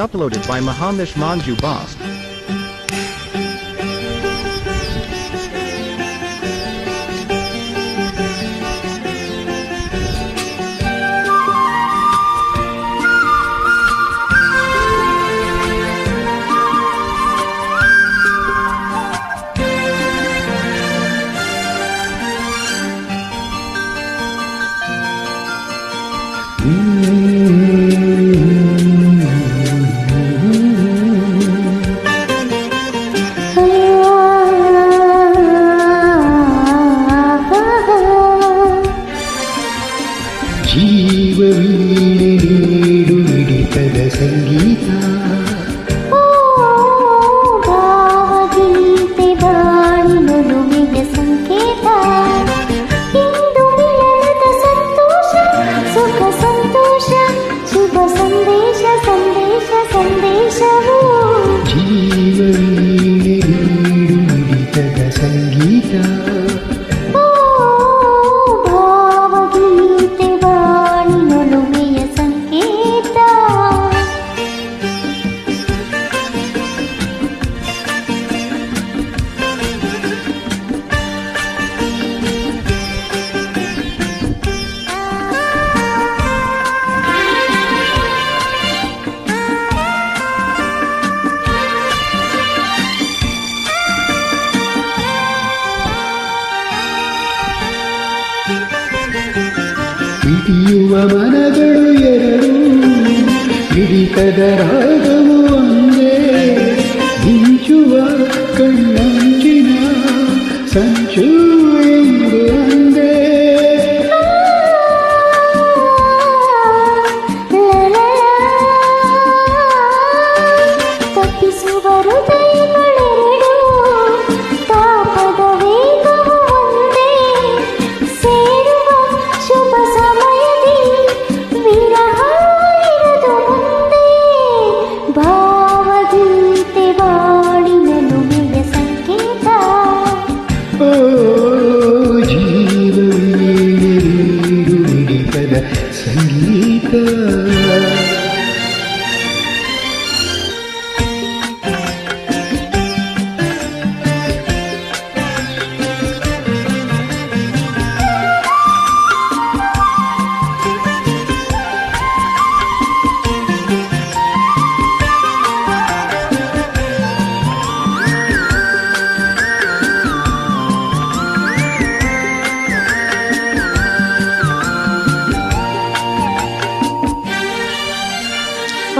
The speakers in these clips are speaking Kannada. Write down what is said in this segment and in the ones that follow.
uploaded by Mahamish Manju Bast. ಜೀವವೀಡು ಮಿಡಿತದ ಸಂಗೀತ ಭಾವಗೀತೆ ಬಾಳಿನೊಲುಮೆಯ ಸಂಕೇತ ಇಂದು ಮಿಲನದ ಸಂತೋಷ ಸುಖ ಸಂತೋಷ ಶುಭ ಸಂದೇಶ ಸಂದೇಶ ಸಂದೇಶವು ಜೀವವೀಡು ಮಿಡಿತದ ಸಂಗೀತ ಮಿಡಿಯುವ ಮನಗಳು ಎರಡು ಮಿಡಿತದ ರಾಗವು ಒಂದೇ ಮಿಂಚುವ ಕಣ್ಣಂಚಿನ ಸಂಚು ಎಂದು ಅಂದೇ ತಪ್ಪಿಸುವ ಹೃದಯಗಳೆರಡು ತಾಪದ ವೇಗವು ಒಂದೇ ಸೇರುವ ಶುಭ ಸಮಯದಿ ವಿರಹ ಇರದು ಮುಂದೆ ಭಾವಗೀತೆ ಬಾಳಿನೊಲುಮೆಯ ಸಂಕೇತ ಜೀವವೀಡು ಮಿಡಿತದ ಸಂಗೀತ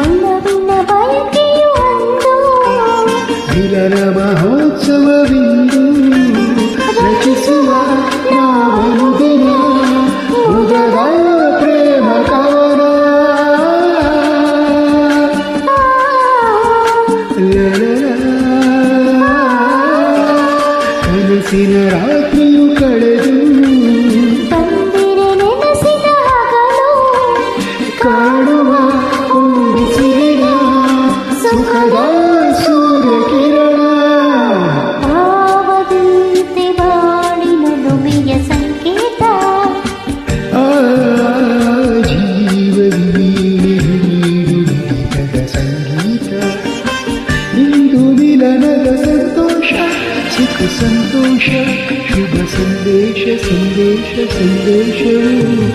ಒಲವಿನ ಬಯಕೆಯು ಒಂದು ಮಿಲನ ಮಹೋತ್ಸವವಿಂದು ರಚಿಸುವ ನಾವನುದಿನ ಉದರ ಪ್ರೇಮ ಕವನ ಕನಸಿನ ರಾತ್ರಿಯು ಕಳೆದು ಬಂದಿರೆ ನೆನೆಸಿದ ಹಗಲು ಕಾಡುವ ಬಿಸಿಲಿನ ಸುಖದ ಸೂರ್ಯಕಿರಣ ಭಾವಗೀತೆ ಬಾಳಿನೊಲುಮೆಯ ಸಂಕೇತ ಜೀವವೀಡಿದ ಸಂಗೀತ ಇಂದು ಮಿಲನದ ಸಂತೋಷ ಸುಖ ಸಂತೋಷ ಶುಭ ಸಂದೇಶ ಸಂದೇಶ ಸಂದೇಶವು